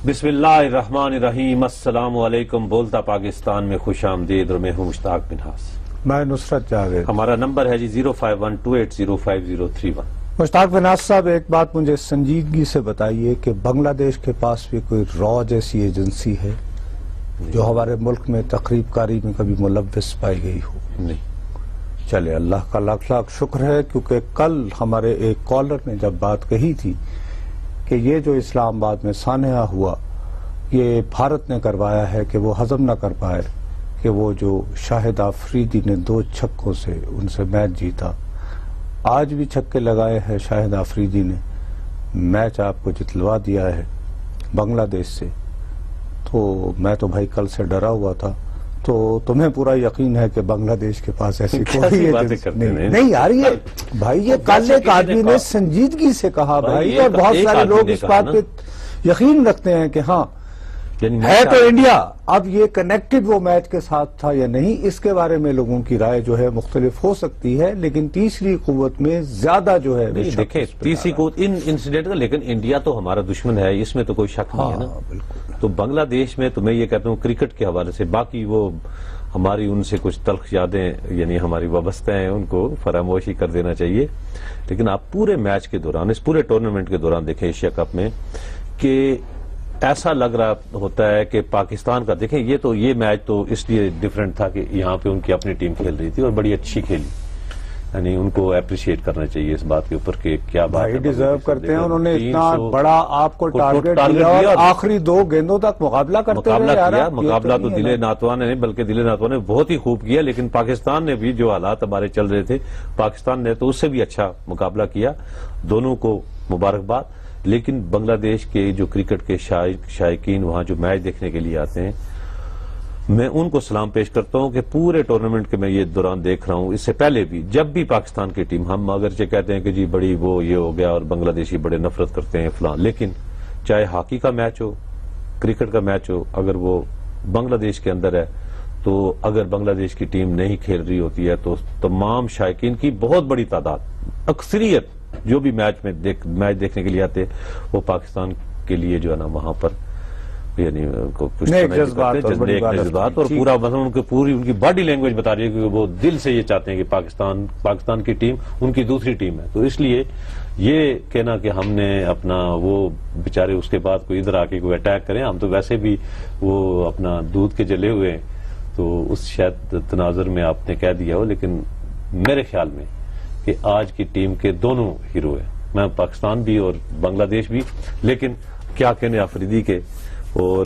بسم اللہ الرحمن الرحیم۔ السلام علیکم۔ بولتا پاکستان میں خوش آمدید، اور میں ہوں مشتاق منہاس۔ میں نصرت جاوید۔ ہمارا نمبر ہے جی 05128050031۔ مشتاق منہاس صاحب، ایک بات مجھے سنجیدگی سے بتائیے کہ بنگلہ دیش کے پاس بھی کوئی را جیسی ایجنسی ہے جو ہمارے ملک میں تقریب کاری میں کبھی ملوث پائی گئی ہو؟ نہیں۔ چلے، اللہ کا لاکھ لاکھ شکر ہے، کیونکہ کل ہمارے ایک کالر نے جب بات کہی تھی کہ یہ جو اسلام آباد میں سانحہ ہوا یہ بھارت نے کروایا ہے کہ وہ ہضم نہ کر پائے کہ وہ جو شاہد آفریدی نے 2 چھکوں سے ان سے میچ جیتا، آج بھی چھکے لگائے ہیں شاہد آفریدی نے، میچ آپ کو جتلوا دیا ہے بنگلہ دیش سے۔ تو میں تو بھائی کل سے ڈرا ہوا تھا، تو تمہیں پورا یقین ہے کہ بنگلہ دیش کے پاس ایسی کوئی نہیں آ رہی ہے بھائی؟ یہ کل ایک آدمی نے سنجیدگی سے کہا بھائی، اور بہت سارے لوگ اس بات پہ یقین رکھتے ہیں کہ ہاں ہے تو انڈیا۔ اب یہ کنیکٹڈ وہ میچ کے ساتھ تھا یا نہیں، اس کے بارے میں لوگوں کی رائے جو ہے مختلف ہو سکتی ہے، لیکن تیسری قوت میں زیادہ جو ہے دیکھیں تیسری قوت ان انسیڈنٹ کا، لیکن انڈیا تو ہمارا دشمن ہے، اس میں تو کوئی شک نہیں ہے نا۔ تو بنگلہ دیش میں تو میں یہ کہتا ہوں کرکٹ کے حوالے سے، باقی وہ ہماری ان سے کچھ تلخ یادیں یعنی ہماری وابستہ ہیں، ان کو فراموشی کر دینا چاہیے۔ لیکن آپ پورے میچ کے دوران، اس پورے ٹورنامنٹ کے دوران دیکھیں ایشیا کپ میں کہ ایسا لگ رہا ہوتا ہے کہ پاکستان کا، دیکھیں یہ میچ تو اس لیے ڈیفرنٹ تھا کہ یہاں پہ ان کی اپنی ٹیم کھیل رہی تھی اور بڑی اچھی کھیلی، یعنی ان کو اپریشیٹ کرنا چاہیے اس بات کے اوپر کہ کیا بات ہے، ڈیزرو کرتے ہیں۔ انہوں نے اتنا بڑا آپ کو ٹارگٹ دیا اور آخری 2 گیندوں تک مقابلہ کرتے ہیں۔ مقابلہ تو دل ناتواں نے نہیں بلکہ دل ناتواں نے بہت ہی خوب کیا، لیکن پاکستان نے بھی جو حالات ہمارے چل رہے تھے، پاکستان نے تو اس سے بھی اچھا مقابلہ کیا، دونوں کو مبارکباد۔ لیکن بنگلہ دیش کے جو کرکٹ کے شائقین وہاں جو میچ دیکھنے کے لیے آتے ہیں، میں ان کو سلام پیش کرتا ہوں کہ پورے ٹورنامنٹ کے میں یہ دوران دیکھ رہا ہوں، اس سے پہلے بھی جب بھی پاکستان کی ٹیم، ہم اگرچہ کہتے ہیں کہ جی بڑی وہ یہ ہو گیا اور بنگلہ دیشی بڑے نفرت کرتے ہیں فلاں، لیکن چاہے ہاکی کا میچ ہو، کرکٹ کا میچ ہو، اگر وہ بنگلہ دیش کے اندر ہے تو اگر بنگلہ دیش کی ٹیم نہیں کھیل رہی ہوتی ہے تو تمام شائقین کی بہت بڑی تعداد، اکثریت جو بھی میچ دیکھنے کے لیے آتے وہ پاکستان کے لیے جو ہے نا وہاں پر یعنی جذبات اور پورا مطلب پوری ان کی باڈی لینگویج بتا رہی ہے کہ وہ دل سے یہ چاہتے ہیں کہ پاکستان کی ٹیم ان کی دوسری ٹیم ہے۔ تو اس لیے یہ کہنا کہ ہم نے اپنا وہ بیچارے اس کے بعد کوئی ادھر آ کے کوئی اٹیک کریں، ہم تو ویسے بھی وہ اپنا دودھ کے جلے ہوئے ہیں، تو اس شاید تناظر میں آپ نے کہہ دیا ہو، لیکن میرے خیال میں کہ آج کی ٹیم کے دونوں ہیرو ہیں، میں پاکستان بھی اور بنگلہ دیش بھی۔ لیکن کیا کہنے آفریدی کے، اور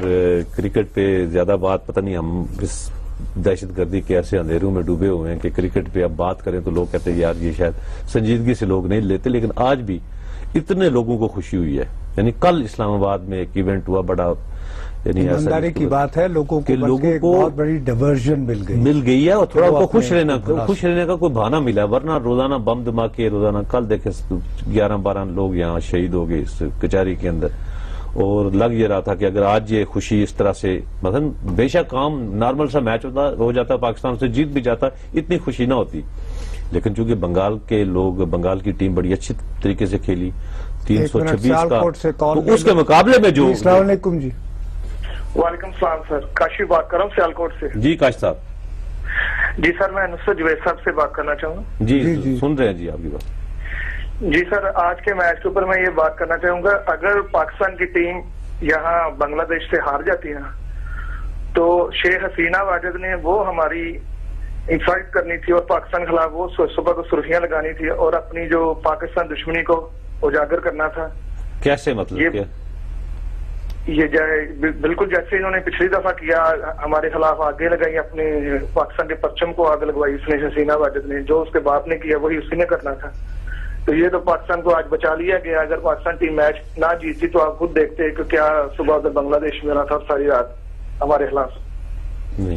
کرکٹ پہ زیادہ بات پتہ نہیں، ہم اس دہشت گردی کے ایسے اندھیروں میں ڈوبے ہوئے ہیں کہ کرکٹ پہ اب بات کریں تو لوگ کہتے ہیں یار یہ شاید سنجیدگی سے لوگ نہیں لیتے، لیکن آج بھی اتنے لوگوں کو خوشی ہوئی ہے۔ یعنی کل اسلام آباد میں ایک ایونٹ ہوا بڑا، یعنی ایمانداری کی بات ہے، لوگوں کو بہت بڑی ڈائیورژن مل گئی ہے، اور تھوڑا ان کو خوش رہنے کا کوئی بہانہ ملا، ورنہ روزانہ بم دھماکے، روزانہ کل دیکھیں 11-12 لوگ یہاں شہید ہو گئے اس کچہری کے اندر، اور لگ یہ رہا تھا کہ اگر آج یہ خوشی اس طرح سے مثلا بے شک عام نارمل سا میچ ہو جاتا، پاکستان سے جیت بھی جاتا، اتنی خوشی نہ ہوتی، لیکن چونکہ بنگال کی ٹیم بڑی اچھی طریقے سے کھیلی، 326 کا، تو اس کے مقابلے میں جو السلام علیکم جی۔ وعلیکم السلام سر، کاشف بات کر رہا ہوں سیالکوٹ سے۔ جی کاشف صاحب۔ جی سر، میں نصرت جوید صاحب سے بات کرنا چاہوں گا۔ جی سن رہے ہیں جی آپ کی بات۔ جی سر، آج کے میچ کے اوپر میں یہ بات کرنا چاہوں گا، اگر پاکستان کی ٹیم یہاں بنگلہ دیش سے ہار جاتی ہے تو شیخ حسینہ واجد نے وہ ہماری انسلٹ کرنی تھی اور پاکستان کے خلاف وہ صبح کو سرخیاں لگانی تھی اور اپنی جو پاکستان دشمنی کو اجاگر کرنا تھا۔ کیسے مطلب کیا؟ یہ بالکل جیسے انہوں نے پچھلی دفعہ کیا، ہمارے خلاف آگے لگائی، اپنے پاکستان کے پرچم کو آگے لگوائی اس نے، حسینہ واجد نے، جو اس کے باپ نے کیا وہی اسی نے کرنا تھا۔ تو یہ تو پاکستان کو آج بچا لیا گیا، اگر پاکستان ٹیم میچ نہ جیتی تو آپ خود دیکھتے کہ کیا صبح ادھر بنگلہ دیش میں رہا تھا ساری رات ہمارے خلاف۔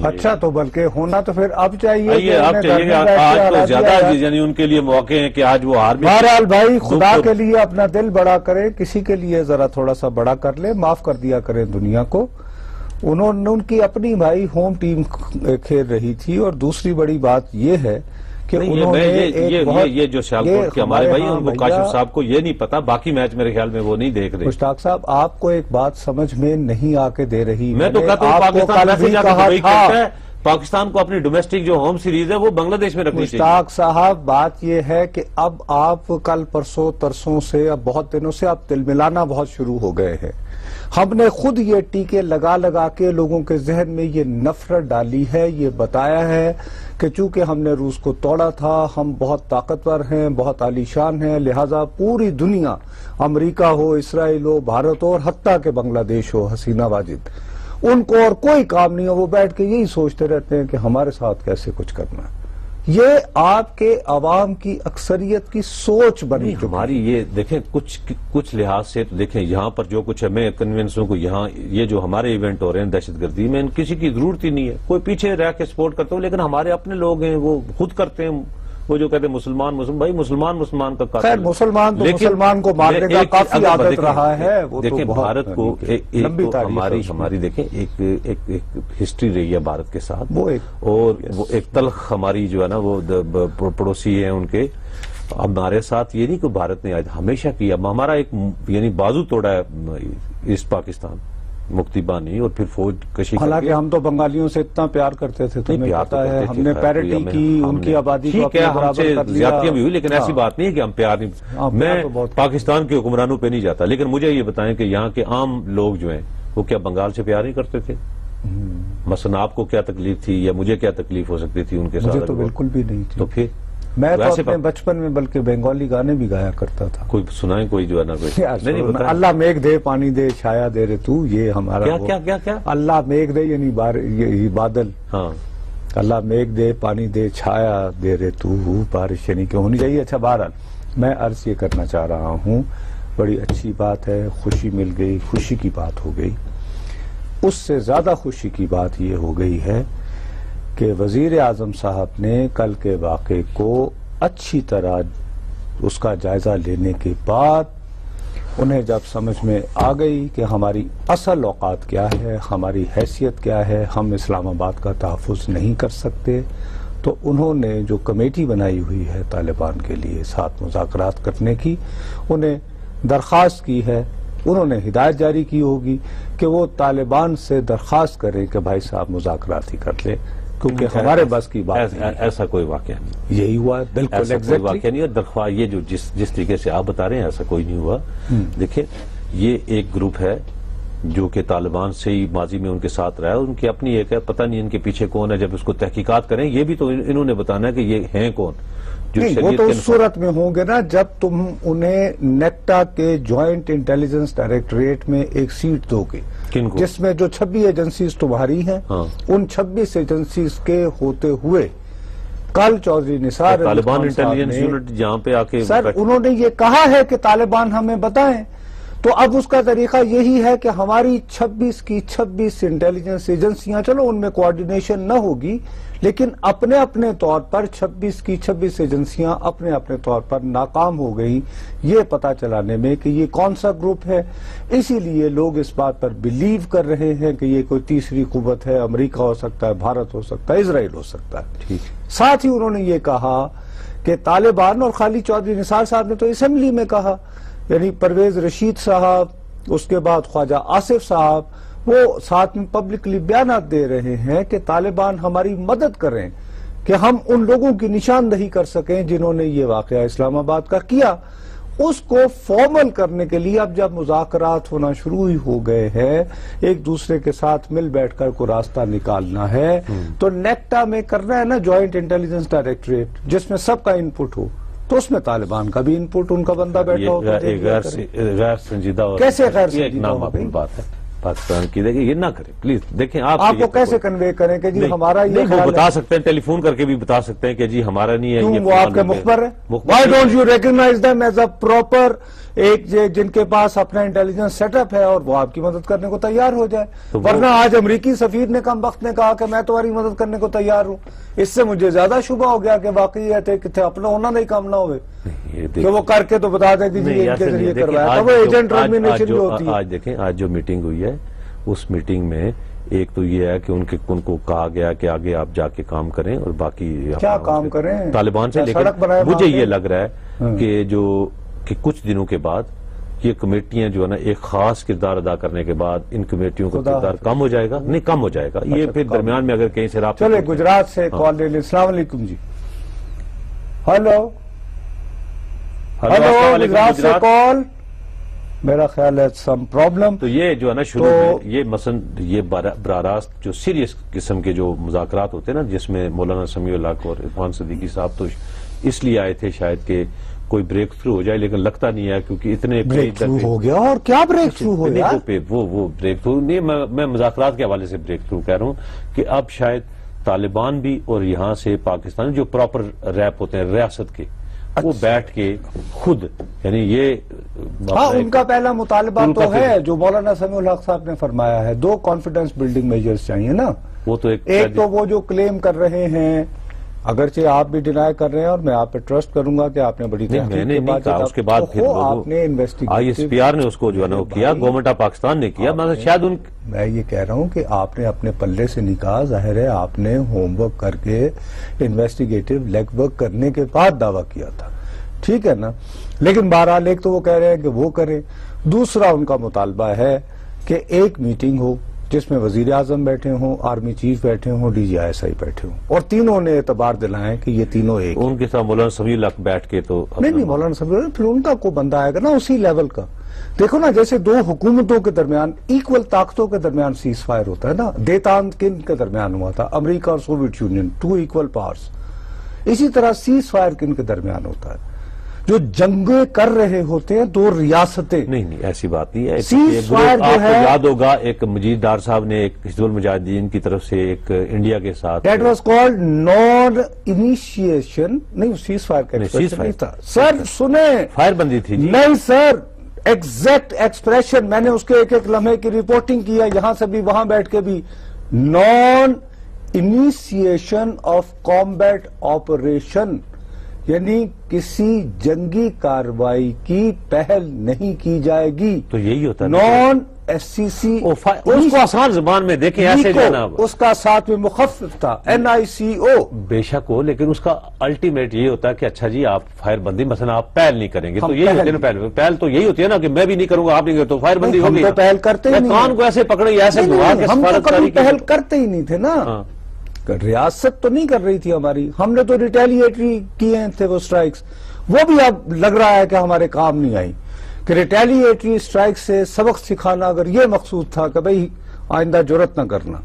اچھا، تو بلکہ ہونا تو پھر اب چاہیے، آج تو زیادہ یعنی ان کے لیے مواقع ہیں کہ آج وہ ہار بھی۔ بہرحال بھائی خدا کے لیے اپنا دل بڑا کرے، کسی کے لیے ذرا تھوڑا سا بڑا کر لے، معاف کر دیا کریں دنیا کو۔ ان کی اپنی بھائی ہوم ٹیم کھیل رہی تھی، اور دوسری بڑی بات یہ ہے کہ نہیں، انہوں نے یہ جو سیالکوٹ کے ہمارے بھائی ان کو کاشف صاحب کو یہ نہیں پتا، باقی میچ میرے خیال میں وہ نہیں دیکھ رہے. مشتاق صاحب آپ کو ایک بات سمجھ میں نہیں آ کے دے رہی. میں تو کہتا ہوں پاکستان ویسے جا کے دبئی کھیلتا ہے، پاکستان کو اپنی ڈومیسٹک جو ہوم سیریز ہے وہ بنگلہ دیش میں رکھنی چاہیے. مشتاق صاحب بات یہ ہے کہ اب آپ کل پرسوں ترسوں سے اب بہت دنوں سے آپ تل ملانا بہت شروع ہو گئے ہیں. ہم نے خود یہ ٹیکے لگا لگا کے لوگوں کے ذہن میں یہ نفرت ڈالی ہے، یہ بتایا ہے کہ چونکہ ہم نے روس کو توڑا تھا، ہم بہت طاقتور ہیں، بہت عالی شان ہیں، لہٰذا پوری دنیا، امریکہ ہو، اسرائیل ہو، بھارت ہو، اور حتیٰ کہ بنگلہ دیش ہو، حسینہ واجد، ان کو اور کوئی کام نہیں ہے، وہ بیٹھ کے یہی سوچتے رہتے ہیں کہ ہمارے ساتھ کیسے کچھ کرنا ہے. یہ آپ کے عوام کی اکثریت کی سوچ بنی. ہماری یہ دیکھیں کچھ لحاظ سے تو دیکھیں یہاں پر جو کچھ ہے، میں کنوینس ہوں کہ یہاں یہ جو ہمارے ایونٹ ہو رہے ہیں دہشت گردی میں، کسی کی ضرورت ہی نہیں ہے. کوئی پیچھے رہ کے سپورٹ کرتا ہو، لیکن ہمارے اپنے لوگ ہیں وہ خود کرتے ہیں. وہ جو کہتے ہیں مسلمان بھائی مسلمان کا قاتل. خیر مسلمان تو مسلمان کو مارنے کا کافی عادت رہا ہے. دیکھیں بھارت کو ہماری دیکھیں ایک ہسٹری رہی ہے بھارت کے ساتھ، اور وہ ایک تلخ ہماری جو ہے نا وہ پڑوسی ہیں ان کے. ہمارے ساتھ یہ نہیں کہ بھارت نے ہمیشہ کیا، ہمارا ایک یعنی بازو توڑا ہے ایسٹ پاکستان مکتی بانی اور پھر فوج کشی. حالانکہ ہم تو بنگالیوں سے اتنا پیار کرتے تھے، تمہیں پتا ہے ہم نے پیرٹی کی، ان کی آبادی کو اپنے برابر کر لیا. زیادتیاں بھی ہوئی لیکن ایسی بات نہیں ہے کہ ہم پیار نہیں. میں پاکستان کے حکمرانوں پہ نہیں جاتا، لیکن مجھے یہ بتائیں کہ یہاں کے عام لوگ جو ہیں وہ کیا بنگال سے پیار نہیں کرتے تھے؟ مثلا آپ کو کیا تکلیف تھی یا مجھے کیا تکلیف ہو سکتی تھی ان کے ساتھ؟ مجھے تو بالکل بھی نہیں تھی. تو پھر میں تو اپنے بچپن میں بلکہ بنگالی گانے بھی گایا کرتا تھا. کوئی سنائیں کوئی جو ہے نا کوئی. اللہ میغ دے پانی دے چھایا دے رے تو، یہ ہمارا کیا اللہ میغ دے یعنی بادل. ہاں اللہ میغ دے پانی دے چھایا دے رے تو، بارش یعنی کہ ہونی چاہیے. اچھا بہرحال میں عرض یہ کرنا چاہ رہا ہوں، بڑی اچھی بات ہے، خوشی مل گئی، خوشی کی بات ہو گئی. اس سے زیادہ خوشی کی بات یہ ہو گئی ہے کہ وزیر اعظم صاحب نے کل کے واقعے کو اچھی طرح اس کا جائزہ لینے کے بعد انہیں جب سمجھ میں آ گئی کہ ہماری اصل اوقات کیا ہے، ہماری حیثیت کیا ہے، ہم اسلام آباد کا تحفظ نہیں کر سکتے، تو انہوں نے جو کمیٹی بنائی ہوئی ہے طالبان کے لیے ساتھ مذاکرات کرنے کی، انہیں درخواست کی ہے، انہوں نے ہدایت جاری کی ہوگی کہ وہ طالبان سے درخواست کریں کہ بھائی صاحب مذاکرات ہی کر لیں، کیونکہ ہمارے بس کی بات ایسا کوئی واقعہ نہیں. یہی ہوا ہے بالکل ایسا کوئی واقعہ نہیں. اور درخواست یہ جو جس طریقے سے آپ بتا رہے ہیں ایسا کوئی نہیں ہوا. دیکھیں یہ ایک گروپ ہے جو کہ طالبان سے ہی ماضی میں ان کے ساتھ رہا ہے، ان کی اپنی ایک ہے، پتہ نہیں ان کے پیچھے کون ہے. جب اس کو تحقیقات کریں یہ بھی تو انہوں نے بتانا ہے کہ یہ ہیں کون. نہیں وہ تو اس صورت میں ہوں گے نا جب تم انہیں نیکٹا کے جوائنٹ انٹیلیجنس ڈائریکٹوریٹ میں ایک سیٹ دو گے جس میں جو 26 ایجنسیز تمہاری ہیں، ان 26 ایجنسیز کے ہوتے ہوئے کل چودھری نثار طالبان انٹیلیجنس یونٹ جہاں پہ آ کے سر انہوں نے یہ کہا ہے کہ طالبان ہمیں بتائیں، تو اب اس کا طریقہ یہی ہے کہ ہماری 26 کی 26 انٹیلیجنس ایجنسیاں، چلو ان میں کوارڈینیشن نہ ہوگی لیکن اپنے اپنے طور پر 26 کی 26 ایجنسیاں اپنے اپنے طور پر ناکام ہو گئی یہ پتا چلانے میں کہ یہ کون سا گروپ ہے. اسی لیے لوگ اس بات پر بلیو کر رہے ہیں کہ یہ کوئی تیسری قوت ہے، امریکہ ہو سکتا ہے، بھارت ہو سکتا ہے، اسرائیل ہو سکتا ہے. ساتھ ہی انہوں نے یہ کہا کہ طالبان، اور خالی چودھری نثار صاحب نے تو اسمبلی میں کہا، یعنی پرویز رشید صاحب، اس کے بعد خواجہ آصف صاحب، وہ ساتھ میں پبلکلی بیانات دے رہے ہیں کہ طالبان ہماری مدد کریں کہ ہم ان لوگوں کی نشاندہی کر سکیں جنہوں نے یہ واقعہ اسلام آباد کا کیا. اس کو فارمل کرنے کے لیے اب جب مذاکرات ہونا شروع ہی ہو گئے ہیں، ایک دوسرے کے ساتھ مل بیٹھ کر کوئی راستہ نکالنا ہے، تو نیکٹا میں کرنا ہے نا جوائنٹ انٹیلیجنس ڈائریکٹوریٹ جس میں سب کا انپٹ ہو، تو اس میں طالبان کا بھی انپٹ، ان کا بندہ بیٹھا ہوگا. غیر سنجیدہ کیسے غیر سنجیدہ ایک نامعقول بات ہے پاکستان کی. دیکھیں یہ نہ کریں پلیز. دیکھیں آپ کو کیسے کنوے کریں کہ جی ہمارا یہ وہ بتا سکتے ہیں، ٹیلی فون کر کے بھی بتا سکتے ہیں کہ جی ہمارا نہیں ہے. وہ آپ کے مخبر ہے. Why don't you recognize them as a proper ایک جن کے پاس اپنا انٹیلیجنس سیٹ اپ ہے اور وہ آپ کی مدد کرنے کو تیار ہو جائے. ورنہ آج امریکی سفیر نے کم وقت نے کہا کہ میں تمہاری مدد کرنے کو تیار ہوں. اس سے مجھے زیادہ شبہ ہو گیا کہ واقعی اپنا ہونا نہیں کام نہ ہوئے کہ وہ کر کے تو بتا دیں کہ جی ان کے ذریعے کروایا. وہ ایجنٹ ٹرمینیشن جو ہوتی ہے. آج دیکھیں آج جو میٹنگ ہوئی ہے اس میٹنگ میں ایک تو یہ ہے کہ ان کو کہا گیا کہ آگے آپ جا کے کام کریں اور باقی کیا کام کریں طالبان سے، لیکن مجھے یہ لگ رہا ہے کہ کچھ دنوں کے بعد یہ کمیٹیاں جو ہے نا ایک خاص کردار ادا کرنے کے بعد ان کمیٹیوں کا کردار کم ہو جائے گا، نہیں کم ہو جائے گا، یہ پھر درمیان میں اگر کہیں سے رابطہ. چلے گجرات سے کال لے لیں. السلام علیکم جی. ہلو گجرات سے کال. میرا خیال ہے سم پرابلم. تو یہ جو ہے نا شروع میں یہ مثلا یہ براہ راست جو سیریس قسم کے جو مذاکرات ہوتے ہیں نا، جس میں مولانا سمیع الحق اور عرفان صدیقی صاحب تو اس لیے آئے تھے شاید کہ کوئی بریک تھرو ہو جائے، لیکن لگتا نہیں ہے کیونکہ اتنے بریک تھرو ہو گیا. اور کیا بریک تھرو ہو گیا؟ وہ بریک تھرو نہیں، میں مذاکرات کے حوالے سے بریک تھرو کہہ رہا ہوں کہ اب شاید طالبان بھی اور یہاں سے پاکستان جو پراپر ریپ ہوتے ہیں ریاست کے، وہ بیٹھ کے خود یعنی یہ ان کا پہلا مطالبہ تو ہے جو مولانا سمیع الحق صاحب نے فرمایا ہے، 2 کانفیڈنس بلڈنگ میجرز چاہیے نا. وہ تو ایک تو وہ جو کلیم کر رہے ہیں، اگرچہ آپ بھی ڈینائی کر رہے ہیں اور میں آپ پہ ٹرسٹ کروں گا کہ آپ نے بڑی میں نے نہیں کہا، اس کے بعد پھر آپ نے ISPR نے اس کو جو ہے نا وہ کیا، گورنمنٹ آف پاکستان نے کیا. شاید میں یہ کہہ رہا ہوں کہ آپ نے اپنے پلے سے نہیں کہا، ظاہر ہے آپ نے ہوم ورک کر کے انویسٹیگیٹو لیگ ورک کرنے کے بعد دعویٰ کیا تھا، ٹھیک ہے نا. لیکن بہرحال ایک تو وہ کہہ رہے ہیں کہ وہ کریں، دوسرا ان کا مطالبہ ہے کہ ایک میٹنگ ہو جس میں وزیر اعظم بیٹھے ہوں، آرمی چیف بیٹھے ہوں، DGI بیٹھے ہوں، اور تینوں نے اعتبار دلائیں کہ یہ تینوں ایک. ان کے ساتھ مولانا سمیع الحق بیٹھ کے تو نہیں مولانا سمیع الحق، پھر ان کا کوئی بندہ آئے گا نا اسی لیول کا. دیکھو نا جیسے 2 حکومتوں کے درمیان ایکول طاقتوں کے درمیان سیز فائر ہوتا ہے نا، دیتان کن کے درمیان ہوا تھا، امریکہ اور سوویت یونین، 2 ایکول پاورز. اسی طرح سیز فائر کن کے درمیان ہوتا ہے، جو جنگیں کر رہے ہوتے ہیں 2 ریاستیں. نہیں ایسی بات نہیں ہے. سیز فائر جو ہے، آپ کو یاد ہوگا ایک مجید ڈار صاحب نے ایک حزب المجاہدین کی طرف سے ایک انڈیا کے ساتھ that was called non initiation. نہیں سیز فائر کا ایکسپریشن نہیں تھا سر، سنیں، فائر بندی تھی جی. نہیں سر، ایگزیکٹ ایکسپریشن میں نے اس کے ایک لمحے کی رپورٹنگ کیا، یہاں سے بھی وہاں بیٹھ کے بھی. Naan initiation of combat operation, یعنی کسی جنگی کارروائی کی پہل نہیں کی جائے گی. تو یہی ہوتا ہے نان SCC. اس کو آسان زبان میں دیکھیں ایسے جناب، اس کا ساتھ میں مخفف تھا NICO. بے شک ہو، لیکن اس کا الٹیمیٹ یہ ہوتا ہے کہ اچھا جی آپ فائر بندی مثلا آپ پہل نہیں کریں گے تو یہی ہوتی ہے نا، پہل تو یہی ہوتی ہے نا کہ میں بھی نہیں کروں گا آپ نہیں کریں تو فائر بندی ہوگی. ہم تو پہل کرتے ہی نہیں، کان کو ایسے پکڑے ایسے ہم تو کبھی پہل کرتے ہی نہیں تھے نا. ریاست تو نہیں کر رہی تھی ہماری، ہم نے تو ریٹیلیٹری کیے تھے وہ سٹرائکس. وہ بھی اب لگ رہا ہے کہ ہمارے کام نہیں آئی، کہ ریٹیلیٹری سٹرائک سے سبق سکھانا اگر یہ مقصود تھا کہ بھئی آئندہ جرات نہ کرنا،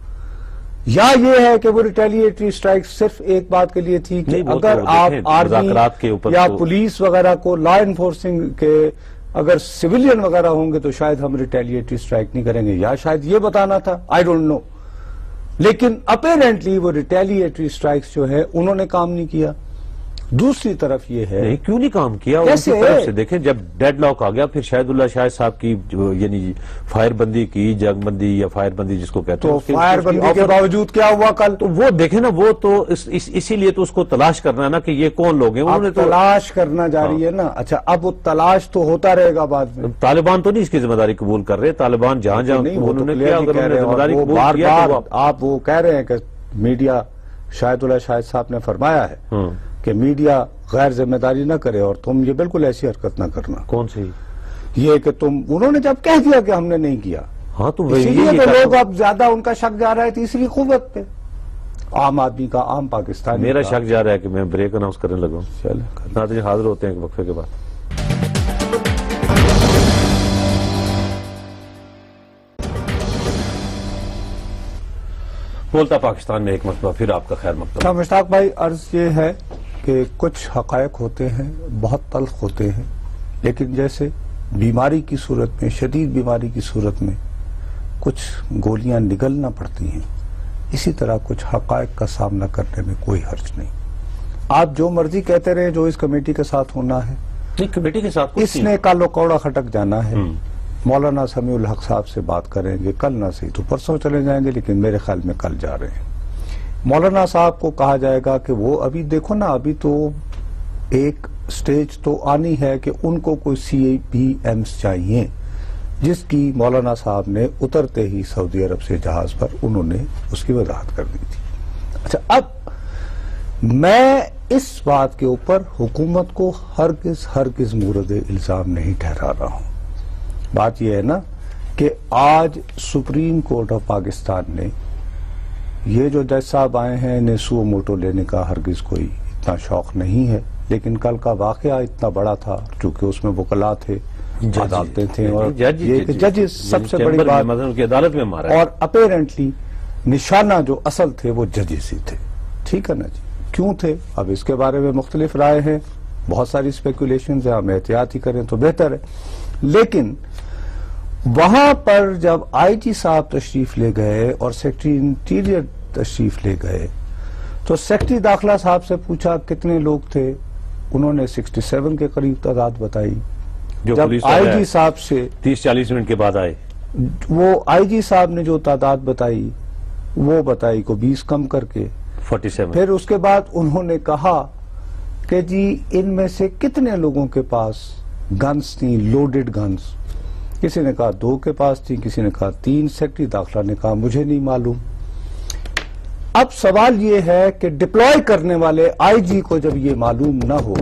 یا یہ ہے کہ وہ ریٹیلیٹری سٹرائک صرف ایک بات کے لیے تھی کہ اگر آپ آرمی یا پولیس وغیرہ کو لا انفورسنگ کے اگر سویلین وغیرہ ہوں گے تو شاید ہم ریٹیلیٹری سٹرائک نہیں کریں گے، یا شاید یہ بتانا تھا، آئی ڈونٹ نو. لیکن اپیرنٹلی وہ ریٹیلیٹری سٹرائکس جو ہے انہوں نے کام نہیں کیا. دوسری طرف یہ ہے نہیں کیوں نہیں کام کیا، ان کی طرف سے دیکھیں جب ڈیڈ لاک آ گیا پھر شاہد اللہ شاہ صاحب کی یعنی فائر بندی کی، جنگ بندی یا فائر بندی جس کو کہتے ہیں، تو فائر بندی کے باوجود کیا ہوا کل؟ تو وہ دیکھیں نا، وہ تو اسی لیے تو اس کو تلاش کرنا ہے نا کہ یہ کون لوگ ہیں. انہوں نے تلاش کرنا جاری ہے نا. اچھا اب وہ تلاش تو ہوتا رہے گا بعد میں. طالبان تو نہیں اس کی ذمہ داری قبول کر رہے، طالبان جہاں جہاں انہوں نے کیا ذمہ داری قبول کیا. آپ وہ کہہ رہے ہیں کہ میڈیا، شاہد اللہ شاہد صاحب نے فرمایا ہے کہ میڈیا غیر ذمہ داری نہ کرے، اور تم یہ بالکل ایسی حرکت نہ کرنا. کون سی؟ یہ کہ انہوں نے جب کہہ دیا کہ ہم نے نہیں کیا، ہاں تو اسی لیے تو لوگ اب زیادہ ان کا شک جا رہا ہے تیسری قوت پہ، عام آدمی کا، عام پاکستانی. میرا شک جا رہا ہے کہ میں بریک اناؤنس کرنے لگا ہوں. چلے ناظرین حاضر ہوتے ہیں ایک وقفے کے بعد. بولتا پاکستان میں ایک مرتبہ پھر آپ کا خیر مقدم. مشتاق بھائی عرض یہ ہے کہ کچھ حقائق ہوتے ہیں بہت تلخ ہوتے ہیں، لیکن جیسے بیماری کی صورت میں، شدید بیماری کی صورت میں کچھ گولیاں نگلنا پڑتی ہیں، اسی طرح کچھ حقائق کا سامنا کرنے میں کوئی حرج نہیں. آپ جو مرضی کہتے رہے جو اس کمیٹی کے ساتھ ہونا ہے، کمیٹی کے ساتھ اس نے کل و کوڑا کھٹک جانا ہے. مولانا سمیع الحق صاحب سے بات کریں گے، کل نہ صحیح تو پرسوں چلے جائیں گے، لیکن میرے خیال میں کل جا رہے ہیں. مولانا صاحب کو کہا جائے گا کہ وہ ابھی دیکھو نا، ابھی تو ایک سٹیج تو آنی ہے کہ ان کو کوئی CPMs چاہیے جس کی مولانا صاحب نے اترتے ہی سعودی عرب سے جہاز پر انہوں نے اس کی وضاحت کر دی تھی. اچھا، اب میں اس بات کے اوپر حکومت کو ہرگز مورد الزام نہیں ٹھہرا رہا ہوں. بات یہ ہے نا کہ آج سپریم کورٹ آف پاکستان نے یہ جو جج صاحب آئے ہیں انہیں سو موٹو لینے کا ہرگز کوئی اتنا شوق نہیں ہے، لیکن کل کا واقعہ اتنا بڑا تھا چونکہ اس میں وکلا تھے، عدالتیں تھیں، اور یہ ججز سب سے بڑی بات، کی عدالت میں مارا، اور اپیرنٹلی نشانہ جو اصل تھے وہ ججز ہی تھے. ٹھیک ہے نا جی، کیوں تھے اب اس کے بارے میں مختلف رائے ہیں، بہت ساری اسپیکولیشنز ہیں، ہم احتیاط ہی کریں تو بہتر ہے. لیکن وہاں پر جب آئی جی صاحب تشریف لے گئے اور سیکرٹری انٹیریئر تشریف لے گئے تو سیکرٹری داخلہ صاحب سے پوچھا کتنے لوگ تھے، انہوں نے 67 کے قریب تعداد بتائی. جب آئی جی صاحب سے 30-40 منٹ کے بعد آئے، وہ آئی جی صاحب نے جو تعداد بتائی وہ بتائی کو 20 کم کر کے 47. پھر اس کے بعد انہوں نے کہا کہ جی ان میں سے کتنے لوگوں کے پاس گنز تھیں، لوڈڈ گنز. کسی نے کہا 2 کے پاس تھی، کسی نے کہا 3. سیکرٹری داخلہ نے کہا مجھے نہیں معلوم. اب سوال یہ ہے کہ ڈپلوائے کرنے والے آئی جی کو جب یہ معلوم نہ ہو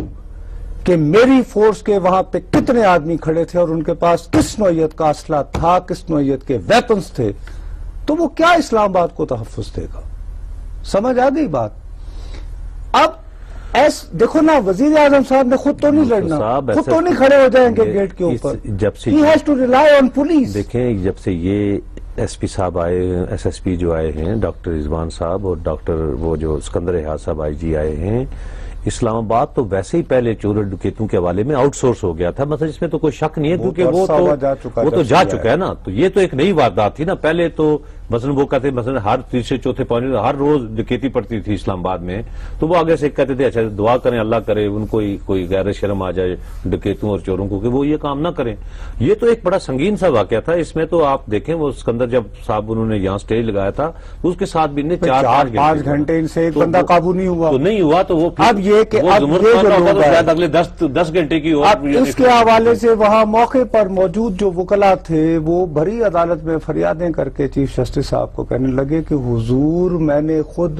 کہ میری فورس کے وہاں پہ کتنے آدمی کھڑے تھے اور ان کے پاس کس نوعیت کا اسلحہ تھا، کس نوعیت کے ویپنز تھے، تو وہ کیا اسلام آباد کو تحفظ دے گا؟ سمجھ آ گئی بات؟ اب دیکھو نا، وزیر اعظم صاحب نے خود تو نہیں لڑنا، خود تو نہیں کھڑے ہو جائیں گے گیٹ کے اوپر. جب سے He has to rely on police. دیکھیں، جب سے یہ ایس پی صاحب آئے، ایس ایس پی جو آئے ہیں ڈاکٹر رضوان صاحب، اور ڈاکٹر وہ جو اسکندر احاطہ صاحب آئی جی آئے ہیں، اسلام آباد تو ویسے ہی پہلے چور ڈکیتوں کے حوالے میں آؤٹ سورس ہو گیا تھا. مثلا اس میں تو کوئی شک نہیں ہے کیونکہ وہ تو جا چکا ہے نا. تو یہ تو ایک نئی واردات تھی نا. پہلے تو مثلا وہ کہتے مثلا ہر تیسرے چوتھے پوائنٹ ہر روز ڈکیتی پڑتی تھی اسلام آباد میں، تو وہ آگے سے کہتے تھے اچھا دعا کریں اللہ کرے ان کو کوئی غیر شرم آ جائے ڈکیتوں اور چوروں کو کہ وہ یہ کام نہ کریں. یہ تو ایک بڑا سنگین سا واقعہ تھا. اس میں تو آپ دیکھیں وہ اسکندر جب صاحب انہوں نے یہاں سٹیج لگایا تھا اس کے ساتھ بھی 4-5 گھنٹے ان سے ایک بندہ قابو نہیں ہوا. تو نہیں ہوا تو وہ اب یہ کہ شاید اگلے 10 گھنٹے کی اور اس کے حوالے سے وہاں موقع پر موجود جو وکلا تھے وہ بھری عدالت میں فریادیں کر کے چیف جسٹس صاحب کو کہنے لگے کہ حضور میں نے خود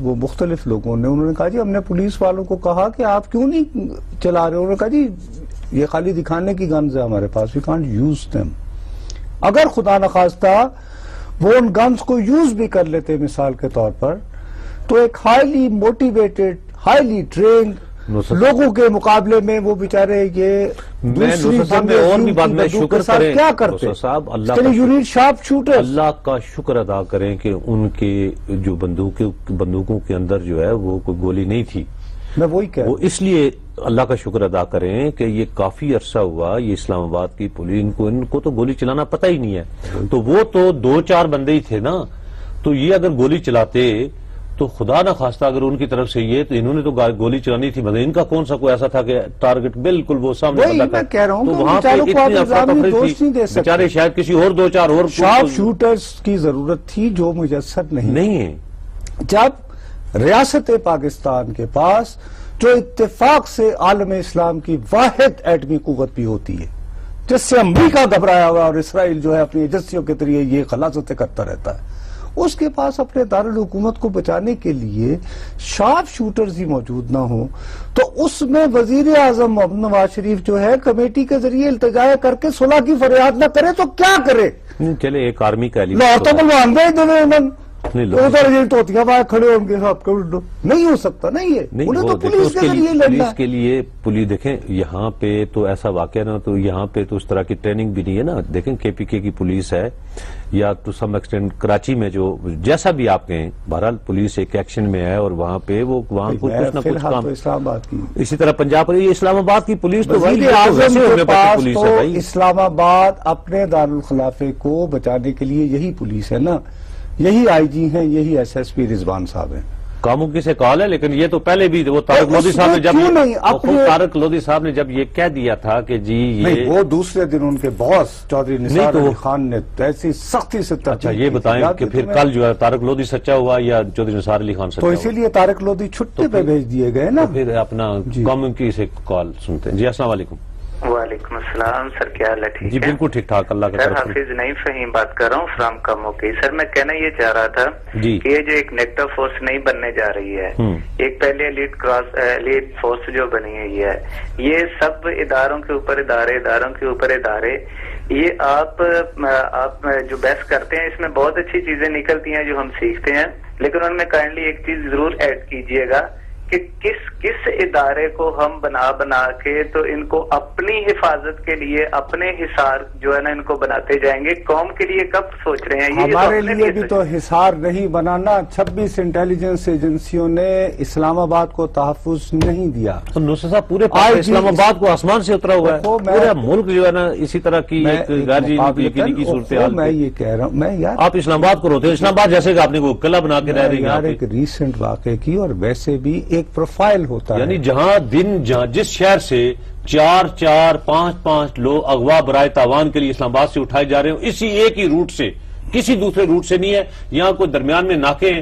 وہ مختلف لوگوں نے انہوں نے کہا جی ہم نے پولیس والوں کو کہا کہ آپ کیوں نہیں چلا رہے. انہوں نے کہا جی یہ خالی دکھانے کی گنز ہے ہمارے پاس، وی کانٹ یوز دیم. اگر خدا نخواستہ وہ ان گنز کو یوز بھی کر لیتے مثال کے طور پر تو ایک ہائیلی موٹیویٹڈ، ہائیلی ٹرینڈ لوگوں کے مقابلے میں وہ بیچارے یہ دوسری شکر کریں کیا کرتے صاحب. اللہ کا شکر ادا کریں کہ ان کے جو بندوقوں کے اندر جو ہے وہ کوئی گولی نہیں تھی. میں وہی کہہ رہا ہوں، اس لیے اللہ کا شکر ادا کریں کہ یہ کافی عرصہ ہوا یہ اسلام آباد کی پولیس ان کو تو گولی چلانا پتہ ہی نہیں ہے. تو وہ تو 2-4 بندے ہی تھے نا. تو یہ اگر گولی چلاتے تو خدا نہ خواستہ اگر ان کی طرف سے یہ تو انہوں نے تو گولی چلانی تھی، مگر ان کا کون سا کوئی ایسا تھا کہ ٹارگٹ بالکل وہ سامنے بندہ تھا. تو وہاں پہ اتنی افراتفری تھی بیچارے شاید کسی اور 2-4 اور شارپ شوٹرز کی ضرورت تھی جو میسر نہیں ہے. جب ریاست پاکستان کے پاس جو اتفاق سے عالم اسلام کی واحد ایٹمی قوت بھی ہوتی ہے جس سے امریکہ گھبرایا ہوا اور اسرائیل جو ہے اپنی ایجنسیوں کے ذریعے یہ غلاظتیں کرتا رہتا ہے، اس کے پاس اپنے دارالحکومت کو بچانے کے لیے شارپ شوٹرز ہی موجود نہ ہوں تو اس میں وزیر اعظم محمد نواز شریف جو ہے کمیٹی کے ذریعے التجا کر کے صلح کی فریاد نہ کرے تو کیا کرے؟ چلے ایک آرمی کا توتیاں باہر کھڑے ہوں گے نہیں ہو سکتا. نہیں ہے انہیں تو پولیس کے ذریعے لڑنا. پولیس کے لیے دیکھیں یہاں پہ تو ایسا واقعہ نہ تو یہاں پہ تو اس طرح کی ٹریننگ بھی نہیں ہے نا. دیکھیں KPK کی پولیس ہے یا ٹو سم ایکسٹینٹ کراچی میں جو جیسا بھی آپ کہیں بہرحال پولیس ایک ایکشن میں ہے اور وہاں پہ وہ وہاں کچھ نہ کچھ کام. اسلام آباد کی اسی طرح پنجاب اسلام آباد کی پولیس تو اسلام آباد اپنے دارالخلافے کو بچانے کے لیے یہی پولیس ہے نا، یہی آئی جی ہیں، یہی SSP رضوان صاحب ہیں. کاموں کی سے کال ہے لیکن یہ تو پہلے بھی وہ طارق لودھی صاحب نے جب یہ کہہ دیا تھا کہ جی یہ وہ دوسرے دن ان کے باس چودھری نثار علی خان نے ایسی سختی سے اچھا یہ بتائیں کہ پھر کل جو ہے طارق لودھی سچا ہوا یا چودھری نثار علی خان سچا ہوا؟ تو اسی لیے طارق لودھی چھٹی پہ بھیج دیے گئے نا. پھر اپنا کاموں کی سے کال سنتے ہیں. جی السلام علیکم. وعلیکم السلام سر، کیا حال ہے؟ ٹھیک جی ہے بالکل ٹھیک ٹھاک، اللہ کا سر. کرم ہے. حافظ نعیم فہیم بات کر رہا ہوں فرام کمو کی. سر میں کہنا یہ چاہ رہا تھا جی. کہ یہ جو ایک نیکٹر فورس نہیں بننے جا رہی ہے، ایک پہلے ایلیٹ فورس جو بنی ہوئی ہے، یہ سب اداروں کے اوپر ادارے یہ آپ جو بحث کرتے ہیں اس میں بہت اچھی چیزیں نکلتی ہیں جو ہم سیکھتے ہیں، لیکن ان میں کائنڈلی ایک چیز ضرور ایڈ کیجئے گا کہ کس ادارے کو ہم بنا کے تو ان کو اپنی حفاظت کے لیے اپنے حصار جو ہے نا ان کو بناتے جائیں گے. قوم کے لیے کب سوچ رہے ہیں؟ ہمارے لیے بھی تو حصار نہیں بنانا. 26 انٹیلیجنس ایجنسیوں نے اسلام آباد کو تحفظ نہیں دیا. نصر صاحب پورے اسلام آباد کو آسمان سے اترا ہوا ہے، پورا ملک جو ہے نا اسی طرح کی غیر یقینی کی صورتحال. میں یہ کہہ رہا ہوں، میں یار آپ اسلام آباد کو روتے ہیں، اسلام آباد جیسے کہ آپ نے کوئی قلعہ بنا کے رہ رہی یار ایک ریسنٹ واقعے کی، اور ویسے بھی ایک پروفائل ہوتا ہے، یعنی جہاں جس شہر سے 4 5 لوگ اغوا برائے تاوان کے لیے اسلام آباد سے اٹھائے جا رہے ہیں، اسی ایک ہی روٹ سے، کسی دوسرے روٹ سے نہیں ہے. یہاں کوئی درمیان میں ناکے ہیں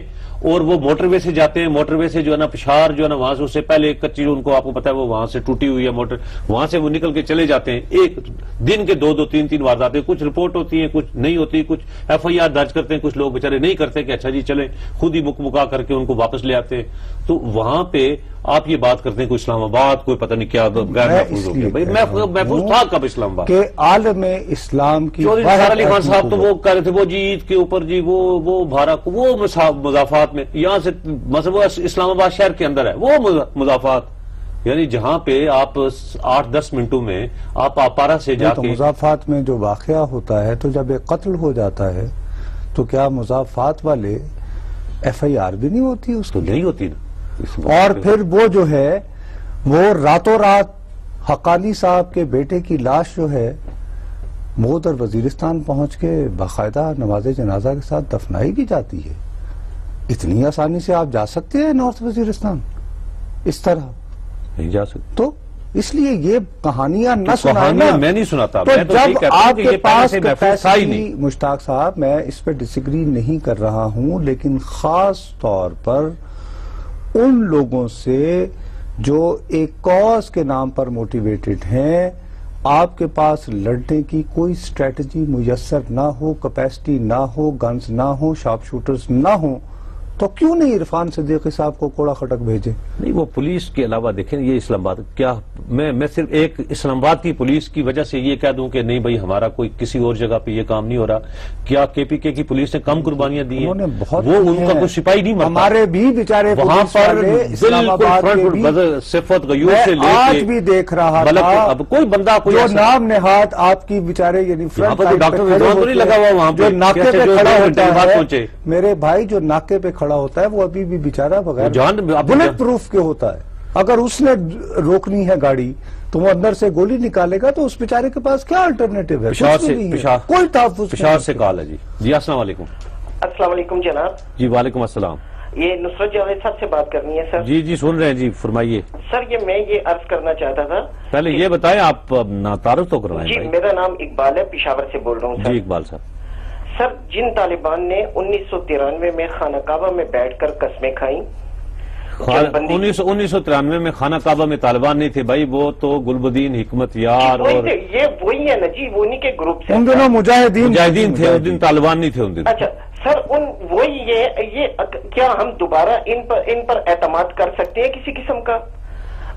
اور وہ موٹر وے سے جاتے ہیں. موٹر وے سے جو ہے نا پشاور جو ہے نا وہاں سے اس سے پہلے ایک کچی ان کو آپ کو پتا ہے وہ وہاں سے ٹوٹی ہوئی ہے موٹر، وہاں سے وہ نکل کے چلے جاتے ہیں. ایک دن کے 2 3 وارداتیں ہیں، کچھ رپورٹ ہوتی ہیں کچھ نہیں ہوتی، کچھ FIR درج کرتے ہیں، کچھ لوگ بےچارے نہیں کرتے کہ اچھا جی چلیں، خود ہی مکا کر کے ان کو واپس لے آتے ہیں. تو وہاں پہ آپ یہ بات کرتے ہیں کوئی اسلام آباد کوئی پتہ نہیں کیا غیر محفوظ ہو گیا. بھائی محفوظ تھا کب اسلام آباد کہ عالم اسلام کی. چودھری نثار علی خان صاحب تو وہ کہہ رہے تھے وہ جی عید کے اوپر جی وہ بھارا وہ مضافات میں، یہاں سے مثلا وہ اسلام آباد شہر کے اندر ہے وہ مضافات، یعنی جہاں پہ آپ 8-10 منٹوں میں آپ آپارا سے جا کے. مضافات میں جو واقعہ ہوتا ہے تو جب ایک قتل ہو جاتا ہے تو کیا مضافات والے FIR بھی نہیں ہوتی اس تو کی؟ نہیں ہوتی نا. اور پھر وہ جو ہے وہ راتوں رات حقانی صاحب کے بیٹے کی لاش جو ہے وہ ادھر وزیرستان پہنچ کے باقاعدہ نماز جنازہ کے ساتھ دفنائی بھی جاتی ہے. اتنی آسانی سے آپ جا سکتے ہیں نارتھ وزیرستان اس طرح؟ نہیں جا سکتے. تو اس لیے یہ کہانیاں نہ کہانیاں میں نہیں سناتا. تو میں تو جب آپ کے پاس کیپیسٹی مشتاق صاحب، میں اس پہ ڈسیگری نہیں کر رہا ہوں، لیکن خاص طور پر ان لوگوں سے جو ایک کاز کے نام پر موٹیویٹڈ ہیں، آپ کے پاس لڑنے کی کوئی سٹریٹجی میسر نہ ہو، کیپیسٹی نہ ہو، گنز نہ ہو، شارپ شوٹرز نہ ہوں، تو کیوں نہیں عرفان صدیقی صاحب کو کوڑا خٹک بھیجے؟ نہیں وہ پولیس کے علاوہ دیکھیں یہ اسلام آباد کیا میں صرف ایک اسلام آباد کی پولیس کی وجہ سے یہ کہہ دوں کہ نہیں بھائی ہمارا کوئی کسی اور جگہ پہ یہ کام نہیں ہو رہا. کیا KPK کی پولیس نے کم قربانیاں دی ہیں؟ وہ ان کا کوئی سپاہی نہیں مرتا. ہمارے بھی بیچارے وہاں پر بالکل صفت غیور سے لے کے آج بھی دیکھ رہا تھا. اب کوئی بندہ کوئی جو نام نہاد آپ کی بیچارے یعنی ڈاکٹر رضوان تو نہیں لگا ہوا وہاں جو ناکے پہ کھڑا ہوتا پہنچے. میرے بھائی جو ناکے پہ کھڑا ہوتا ہے وہ ابھی بھی بیچارہ بغیر بلٹ پروف کے ہوتا ہے. اگر اس نے روکنی ہے گاڑی تو وہ اندر سے گولی نکالے گا تو اس بیچارے کے پاس کیا الٹرنیٹو ہے؟ کوئی تحفظ. پشاور سے کال ہے جی. جی السلام علیکم. السلام علیکم جناب. جی وعلیکم السلام. یہ نصرت جاوید صاحب سے بات کرنی ہے سر. جی سن رہے ہیں جی فرمائیے. سر میں یہ عرض کرنا چاہتا تھا. پہلے یہ بتائیں آپ تعارف تو کروائیں. جی میرا نام اقبال ہے، پشاور سے بول رہا ہوں سر. جی اقبال صاحب. سر جن طالبان نے 1993 میں خانہ کعبہ میں بیٹھ کر قسمیں کھائیں، 1993 میں خانہ کعبہ میں طالبان نہیں تھے بھائی، وہ تو گلبدین حکمت یار اور یہ وہی ہے نا جی، وہ انہی کے گروپ سے. ان دنوں مجاہدین تھے، اس دن طالبان نہیں تھے ان دن. اچھا سر وہی یہ کیا ہم دوبارہ ان پر اعتماد کر سکتے ہیں کسی قسم کا؟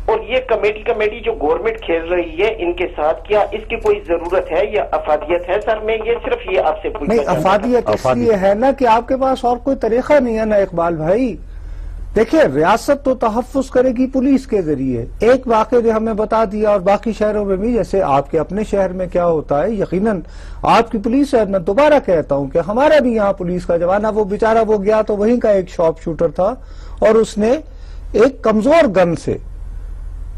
اور یہ کمیٹی جو گورنمنٹ کھیل رہی ہے ان کے ساتھ، کیا اس کی کوئی ضرورت ہے یا افادیت ہے؟ سر میں یہ صرف یہ آپ سے پوچھنا نہیں، افادیت اس لیے ہے نا کہ آپ کے پاس اور کوئی طریقہ نہیں ہے نا اقبال بھائی. دیکھیں ریاست تو تحفظ کرے گی پولیس کے ذریعے. ایک واقعہ جو ہمیں بتا دیا، اور باقی شہروں میں بھی جیسے آپ کے اپنے شہر میں کیا ہوتا ہے، یقیناً آپ کی پولیس ہے. میں دوبارہ کہتا ہوں کہ ہمارا بھی یہاں پولیس کا جوان ہے، وہ بیچارہ وہ گیا تو وہیں کا ایک شارپ شوٹر تھا اور اس نے ایک کمزور گن سے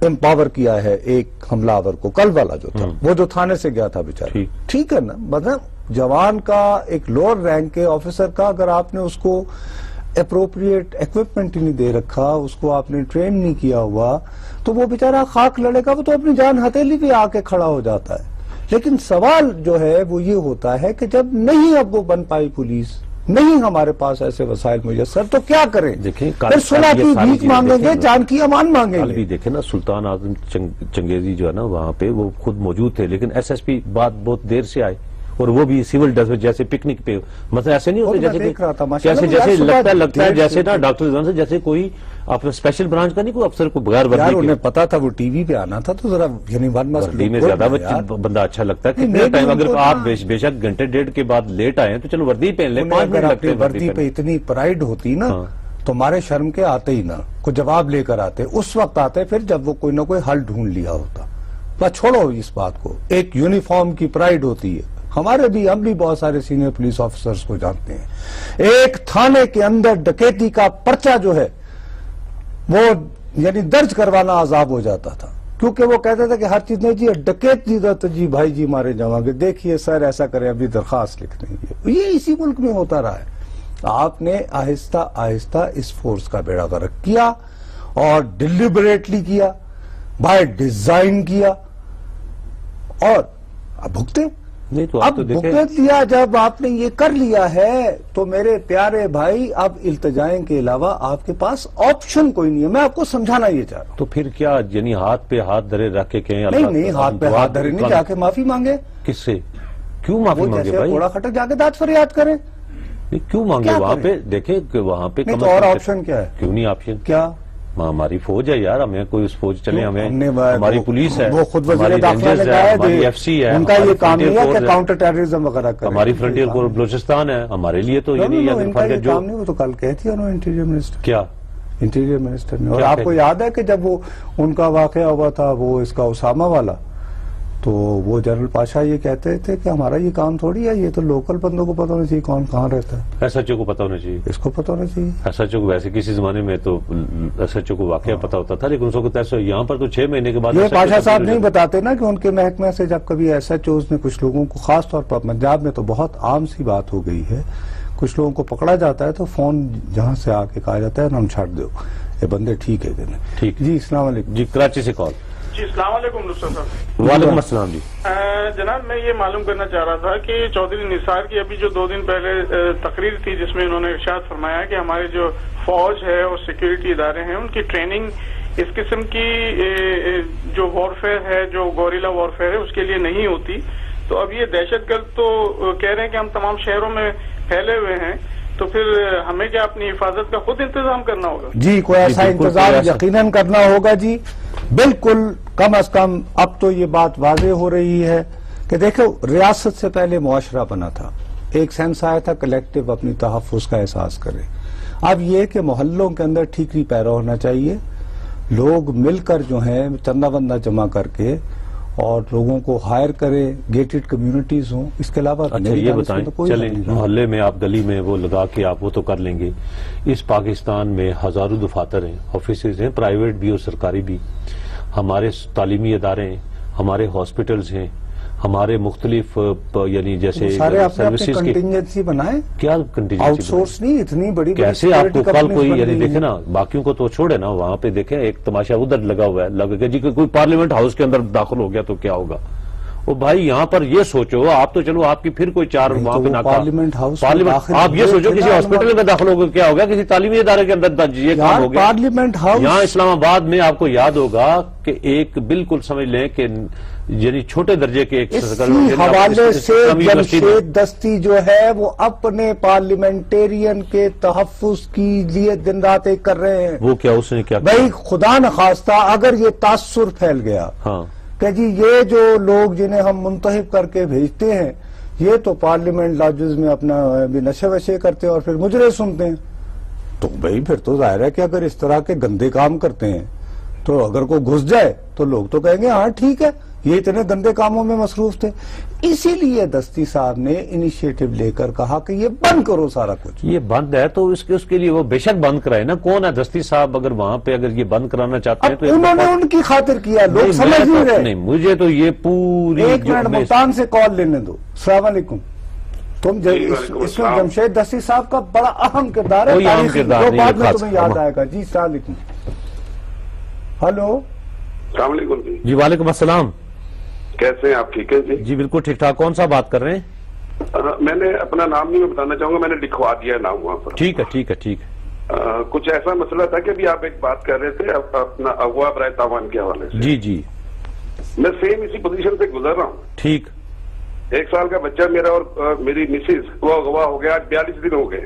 امپاور کیا ہے ایک حملہ آور کو، کل والا جو تھا وہ جو تھانے سے گیا تھا بیچارہ. ٹھیک ہے نا، مطلب جوان کا ایک لوور رینک کے آفیسر کا اگر آپ نے اس کو اپروپریٹ ایکوپمنٹ ہی نہیں دے رکھا، اس کو آپ نے ٹرین نہیں کیا ہوا، تو وہ بیچارہ خاک لڑے گا، وہ تو اپنی جان ہتھیلی پہ آ کے کھڑا ہو جاتا ہے. لیکن سوال جو ہے وہ یہ ہوتا ہے کہ جب نہیں اب وہ بن پائی پولیس نہیں ہمارے پاس ایسے وسائل میسر تو کیا کریں؟ دیکھیں پھر صلح کی بھیک مانگیں گے، جان کی امان مانگیں کل گے۔ بھی دیکھیں نا سلطان اعظم چنگیزی جو ہے نا وہاں پہ وہ خود موجود تھے، لیکن ایس ایس پی بہت دیر سے آئے، اور وہ بھی سول ڈریس میں جیسے پکنک پہ، مطلب ایسے نہیں ہوتے جیسے لگتا ہے جیسے نا ڈاکٹر رضوان سے جیسے کوئی اپنا اسپیشل برانچ کا نہیں کوئی افسر کو بغیر یار وردی انہیں پتا تھا وہ ٹی وی پہ آنا تھا تو ذرا یعنی وردی میں زیادہ بندہ اچھا لگتا ہے کتنا ٹائم، اگر آپ بے شک گھنٹے ڈیڑھ کے بعد لیٹ آئے تو چلو وردی پہن لیں، 5 منٹ لگتے ہیں وردی پہ اتنی پرائیڈ ہوتی نا تو ہمارے شرم کے آتے ہی نا، کوئی جواب لے کر آتے، اس وقت آتے پھر جب وہ کوئی نہ کوئی حل ڈھونڈ لیا ہوتا۔ بس چھوڑو اس بات کو، ایک یونیفارم کی پرائیڈ ہوتی ہے، ہم بھی بہت سارے سینئر پولیس آفیسرز کو جانتے ہیں، ایک تھانے کے اندر ڈکیتی کا پرچہ جو ہے وہ یعنی درج کروانا عذاب ہو جاتا تھا، کیونکہ وہ کہتے تھے کہ ہر چیز نہیں جی ڈکیت جی تو جی بھائی جی مارے جاؤں گے، دیکھیے سر ایسا کریں ابھی درخواست لکھ دیں گے۔ یہ اسی ملک میں ہوتا رہا ہے۔ آپ نے آہستہ آہستہ اس فورس کا بیڑا غرق کیا اور ڈیلیبریٹلی کیا، بائی ڈیزائن کیا، اور اب بھگتے نہیں تو اب بکت لیا۔ جب آپ نے یہ کر لیا ہے تو میرے پیارے بھائی اب التجائیں کے علاوہ آپ کے پاس آپشن کوئی نہیں ہے۔ میں آپ کو سمجھانا یہ چاہ رہا ہوں۔ تو پھر کیا یعنی ہاتھ پہ ہاتھ دھرے رکھ کے کہیں نہیں ہاتھ پہ ہاتھ دھرے نہیں، جا کے معافی مانگے۔ کس سے؟ کیوں معافی مانگے بھائی؟ کوڑا کھٹک جا کے داد فریاد کریں، کیوں مانگے؟ وہاں پہ دیکھیں کہ وہاں پہ نہیں تو اور آپشن کیا ہے؟ کیوں نہیں آپشن؟ کیا ہماری فوج ہے یار، ہمیں کوئی اس فوج چلے، ہمیں ہماری پولیس ہے، وہ خود وزیر داخلہ نے کہا ہے ہماری ایف سی ہے، ان کا یہ کام نہیں ہے کہ کاؤنٹر ٹیررزم وغیرہ کریں، ہماری فرنٹیئر کور بلوچستان ہے، ہمارے لیے تو ان کا یہ کام نہیں۔ وہ تو کل کہتی ہے انٹیریئر منسٹر، کیا انٹیریئر منسٹر نے، اور آپ کو یاد ہے کہ جب وہ ان کا واقعہ ہوا تھا وہ اس کا اسامہ والا، تو وہ جنرل پاشا یہ کہتے تھے کہ ہمارا یہ کام تھوڑی ہے، یہ تو لوکل بندوں کو پتہ ہونا چاہیے کون کہاں رہتا ہے، ایس ایچ او کو پتہ ہونا چاہیے، اس کو پتہ ہونا چاہیے۔ ایس ایچ او کو ویسے کسی زمانے میں تو ایس ایچ او کو واقعہ پتہ ہوتا تھا، لیکن اس وقت ایسا یہاں پر تو 6 مہینے کے بعد یہ پاشا صاحب نہیں بتاتے نا کہ ان کے محکمے سے جب کبھی ایس ایچ اوز نے کچھ لوگوں کو، خاص طور پر پنجاب میں تو بہت عام سی بات ہو گئی ہے، کچھ لوگوں کو پکڑا جاتا ہے تو فون جہاں سے آ کے کہا جاتا ہے ہم چھاڑ دو یہ بندے ٹھیک ہے کہ نہیں۔ ٹھیک جی السلام علیکم۔ جی کراچی سے کال۔ جی السلام علیکم ڈاکٹر صاحب۔ وعلیکم السلام۔ جی جناب میں یہ معلوم کرنا چاہ رہا تھا کہ چودھری نثار کی ابھی جو 2 دن پہلے تقریر تھی جس میں انہوں نے ارشاد فرمایا کہ ہمارے جو فوج ہے اور سیکیورٹی ادارے ہیں ان کی ٹریننگ اس قسم کی جو وارفیئر ہے، جو گوریلا وارفیئر ہے، اس کے لیے نہیں ہوتی، تو اب یہ دہشت گرد تو کہہ رہے ہیں کہ ہم تمام شہروں میں پھیلے ہوئے ہیں، تو پھر ہمیں کیا اپنی حفاظت کا خود انتظام کرنا ہوگا؟ جی کوئی ایسا انتظام یقیناً کرنا ہوگا جی، بالکل۔ کم از کم اب تو یہ بات واضح ہو رہی ہے کہ دیکھو ریاست سے پہلے معاشرہ بنا تھا، ایک سینس آیا تھا کلیکٹیو اپنی تحفظ کا احساس کرے، اب یہ کہ محلوں کے اندر ٹھیکری پیرا ہونا چاہیے، لوگ مل کر جو ہیں چندہ بندہ جمع کر کے اور لوگوں کو ہائر کرے، گیٹڈ کمیونٹیز ہوں، اس کے علاوہ اچھا یہ بتائیں چلیں محلے میں آپ گلی میں وہ لگا کے آپ وہ تو کر لیں گے، اس پاکستان میں ہزاروں دفاتر ہیں، آفیسز ہیں، پرائیویٹ بھی اور سرکاری بھی، ہمارے تعلیمی ادارے ہیں، ہمارے ہاسپٹلز ہیں، ہمارے مختلف یعنی جیسے سارے اپنے کنٹینجنسی بنائیں، کیا کنٹینجنسی آؤٹ سورس نہیں اتنی بڑی کیسے آپ کو کل کوئی یعنی دیکھیں نا باقیوں کو تو چھوڑے نا، وہاں پہ دیکھیں ایک تماشا ادھر لگا ہوا ہے، لگے گا جی کہ کوئی پارلیمنٹ ہاؤس کے اندر داخل ہو گیا تو کیا ہوگا؟ وہ بھائی یہاں پر یہ سوچو، آپ تو چلو آپ کی پھر کوئی 4 وہاں پہ پارلیمنٹ ہاؤس، آپ یہ سوچو کسی ہاسپٹل میں داخل ہوگا کیا ہوگا، کسی تعلیمی ادارے کے اندر یہ کام ہو گیا پارلیمنٹ ہاؤس۔ یہاں اسلام آباد میں آپ کو یاد ہوگا کہ ایک بالکل سمجھ لیں کہ یعنی چھوٹے درجے کے ایک حوالے سے جمشید دستی جو ہے وہ اپنے پارلیمنٹیرین کے تحفظ کی لیے دن رات ایک کر رہے ہیں۔ وہ کیا اس نے کیا بھائی خدا نخواستہ اگر یہ تاثر پھیل گیا کہ جی یہ جو لوگ جنہیں ہم منتخب کر کے بھیجتے ہیں یہ تو پارلیمنٹ لاجز میں اپنا نشے وشے کرتے ہیں اور پھر مجرے سنتے ہیں، تو بھائی پھر تو ظاہر ہے کہ اگر اس طرح کے گندے کام کرتے ہیں تو اگر کوئی گھس جائے تو لوگ تو کہیں گے ہاں ٹھیک ہے یہ اتنے گندے کاموں میں مصروف تھے۔ اسی لیے دستی صاحب نے انیشیٹو لے کر کہا کہ یہ بند کرو سارا کچھ۔ یہ بند ہے تو اس کے لیے وہ بے شک بند کرائے نا، کون ہے دستی صاحب اگر وہاں پہ اگر یہ بند کرانا چاہتے ہیں تو انہوں نے ان کی خاطر کیا، لوگ سمجھ نہیں رہے۔ نہیں مجھے تو یہ پوری ایک منٹ ملتان سے کال لینے دو۔ السلام علیکم۔ تم اس میں جمشید دستی صاحب کا بڑا اہم کردار ہے، بعد میں تمہیں یاد آئے گا۔ جی السلام علیکم۔ ہلو السلام علیکم جی وعلیکم السلام، کیسے ہیں آپ؟ ٹھیک ہے جی؟ جی بالکل ٹھیک ٹھاک، کون سا بات کر رہے ہیں؟ میں نے اپنا نام نہیں بتانا چاہوں گا، میں نے لکھوا دیا نام وہاں پر. ٹھیک ہے ٹھیک ہے ٹھیک ہے. کچھ ایسا مسئلہ تھا کہ ابھی آپ ایک بات کر رہے تھے اپنا اغوا برائے تاوان کے حوالے سے. جی جی میں سیم اسی پوزیشن سے گزر رہا ہوں. ٹھیک. 1 سال کا بچہ میرا اور میری مسز وہ اغوا ہو گیا، 42 دن ہو گئے.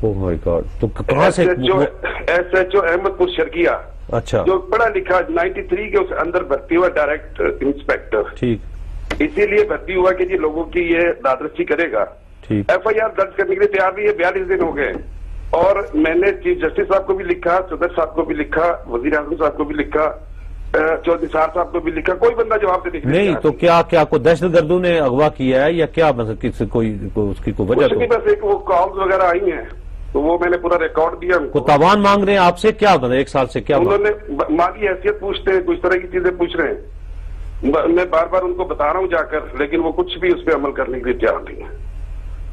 او مائی گاڈ. تو کہاں سے؟ ایس ایچ او احمد پور شرکیہ. اچھا. جو پڑھا لکھا 93 کے اس اندر بھرتی ہوا ڈائریکٹ انسپیکٹر. ٹھیک. اسی لیے بھرتی ہوا کہ جی لوگوں کی یہ دادرسی کرے گا. ٹھیک. ایف آئی آر درج کرنے کے لیے تیار نہیں ہے. 42 دن ہو گئے. اور میں نے چیف جسٹس صاحب کو بھی لکھا، صدر صاحب کو بھی لکھا، وزیر اعظم صاحب کو بھی لکھا، چودھری نثار صاحب کو بھی لکھا. کوئی بندہ جواب دے نہیں. تو کیا کوئی دہشت گردوں نے اغوا کیا ہے یا کیا؟ مطلب کوئی اس کی کوئی وجہ؟ کچھ نہیں، بس ایک وہ کالز وغیرہ آئی ہیں تو وہ میں نے پورا ریکارڈ دیا. کو تاوان مانگ رہے ہیں آپ سے؟ کیا مطلب 1 سال سے کیا انہوں نے مالی حیثیت پوچھتے ہیں، کچھ طرح کی چیزیں پوچھ رہے ہیں. میں بار بار ان کو بتا رہا ہوں جا کر، لیکن وہ کچھ بھی اس پہ عمل کرنے کے لیے تیار نہیں ہے.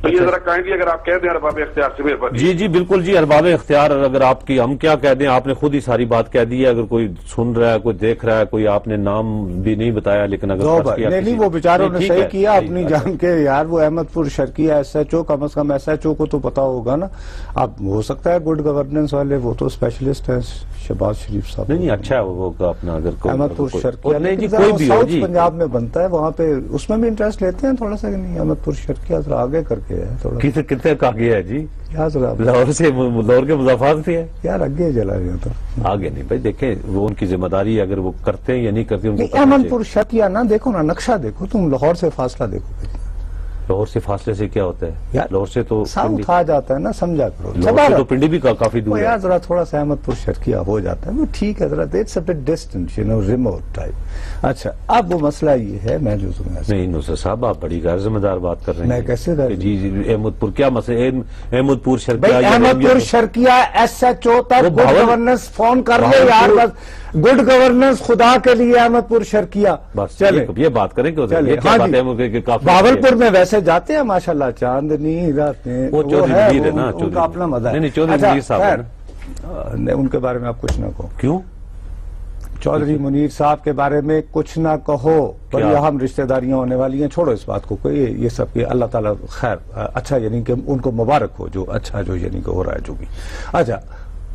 تو یہ ذرا کائنڈلی اگر آپ کہہ دیں ارباب اختیار سے مہربانی. جی جی بالکل جی. ارباب اختیار اگر آپ کی ہم کیا کہہ دیں، آپ نے خود ہی ساری بات کہہ دی ہے. اگر کوئی سن رہا ہے، کوئی دیکھ رہا ہے، کوئی آپ نے نام بھی نہیں بتایا لیکن اگر نہیں وہ بیچاروں نے صحیح کیا اپنی جان کے. یار وہ احمد پور شرکیہ ایس ایچ او، کم از کم ایس ایچ او کو تو پتا ہوگا نا. اب ہو سکتا ہے گڈ گورننس والے، وہ تو اسپیشلسٹ ہیں شہباز شریف صاحب. نہیں اچھا ہے وہ اپنا اگر احمد پور شرکیہ نہیں جی کوئی بھی ہو جی پنجاب میں بنتا ہے وہاں پہ، اس میں بھی انٹرسٹ لیتے ہیں تھوڑا سا کہ نہیں. احمد پور شرکیہ ذرا آگے کر کے ہے تھوڑا. کتنے کا گیا ہے جی؟ لاہور سے لاہور کے مضافات سے ہے یار، آگے چلا گیا تو آگے نہیں بھائی. دیکھیں وہ ان کی ذمہ داری ہے، اگر وہ کرتے ہیں یا نہیں کرتے ان کو. احمد پور شرکیہ نا دیکھو نا، نقشہ دیکھو تم، لاہور سے فاصلہ دیکھو. لاہور سے فاصلے سے کیا ہوتا ہے؟ لاہور سے تو ساؤتھ آ جاتا ہے نا، سمجھا کرو. لاہور سے تو پنڈی بھی کافی دور ہے یار. ذرا تھوڑا سا احمد پور شرکیہ ہو جاتا ہے وہ ٹھیک ہے، ذرا it's a bit distant, you know, remote type. اچھا اب وہ مسئلہ یہ ہے، میں جو تمہیں نہیں نصرت صاحب آپ بڑی غیر ذمہ دار بات کر رہے ہیں. میں کیسے جی جی احمد پور کیا مسئلہ؟ احمد پور شرکیہ، احمد پور شرکیہ ایس ایچ او تک گڈ گورننس فون کر لے یار. بس گڈ گورننس خدا کے لیے احمد پور شرکیہ. بس چلے یہ بات کریں کہ بھاولپور میں ویسے جاتے ہیں ماشاءاللہ، چاندنی رات میں. وہ چودھری منیر ہے نا، ان کا اپنا مزہ ہے. نہیں چودھری منیر صاحب ہے نا. ان کے بارے میں آپ کچھ نہ کہو. کیوں؟ چودھری منیر صاحب کے بارے میں کچھ نہ کہو. بڑی اہم رشتہ داریاں ہونے والی ہیں. چھوڑو اس بات کو. یہ سب اللہ تعالیٰ خیر اچھا، یعنی کہ ان کو مبارک ہو جو اچھا جو یعنی کہ ہو رہا ہے جو بھی. اچھا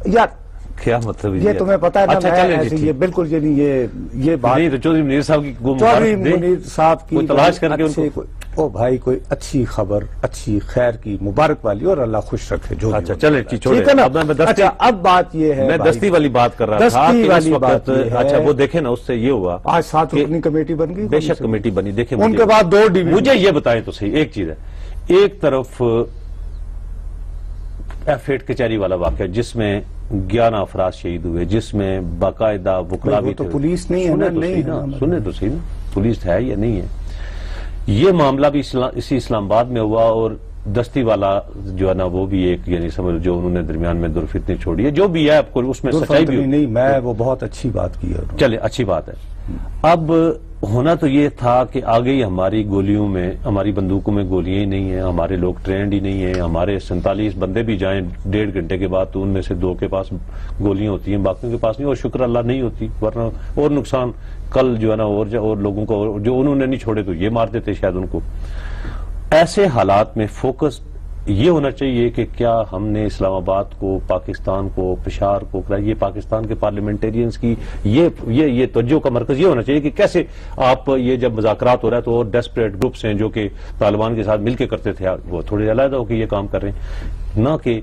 یار کیا مطلب یہ تمہیں پتا ہے نا، یہ بالکل یعنی یہ بات چودھری منیر صاحب کی، چودھری منیر صاحب کی تلاش کر کے او بھائی کوئی اچھی خبر، اچھی خیر کی، مبارک والی، اور اللہ خوش رکھے جو. اچھا چلے ٹھیک ہے نا. اچھا اب بات یہ ہے، میں دستی والی بات کر رہا تھا کہ اس وقت اچھا وہ دیکھیں نا، اس سے یہ ہوا آج 7 رکنی کمیٹی بن گئی. بے شک کمیٹی بنی. دیکھیں ان کے بعد 2 ڈویژن. مجھے یہ بتائیں تو صحیح ایک چیز ہے. ایک طرف F8 کچہری والا واقعہ جس میں 11 افراد شہید ہوئے، جس میں باقاعدہ وکلا بھی تو پولیس نہیں ہے نا. سنیں تو صحیح نا، پولیس ہے یا نہیں ہے. یہ معاملہ بھی اسی اسلام آباد میں ہوا، اور دستی والا جو ہے نا وہ بھی ایک یعنی سمجھ جو انہوں نے درمیان میں درفتنی چھوڑی ہے، جو بھی ہے آپ کو اس میں سچائی بھی نہیں. میں وہ بہت اچھی بات کی ہے. چلے اچھی بات ہے. اب ہونا تو یہ تھا کہ آگے ہی ہماری گولیوں میں، ہماری بندوقوں میں گولیاں ہی نہیں ہیں، ہمارے لوگ ٹرینڈ ہی نہیں ہیں. ہمارے 47 بندے بھی جائیں 1.5 گھنٹے کے بعد تو ان میں سے 2 کے پاس گولیاں ہوتی ہیں، باقیوں کے پاس نہیں. اور شکر اللہ نہیں ہوتی، ورنہ اور نقصان کل جو ہے نا اور لوگوں کو جو انہوں نے نہیں چھوڑے تو یہ مار دیتے شاید ان کو. ایسے حالات میں فوکس یہ ہونا چاہیے کہ کیا ہم نے اسلام آباد کو، پاکستان کو، پشاور کو، یہ پاکستان کے پارلیمنٹیرینز کی یہ توجہ کا مرکز یہ ہونا چاہیے کہ کیسے آپ یہ جب مذاکرات ہو رہا ہے تو اور ڈیسپریٹ گروپس ہیں جو کہ طالبان کے ساتھ مل کے کرتے تھے، وہ تھوڑے علیحدہ ہو کہ یہ کام کر رہے ہیں، نہ کہ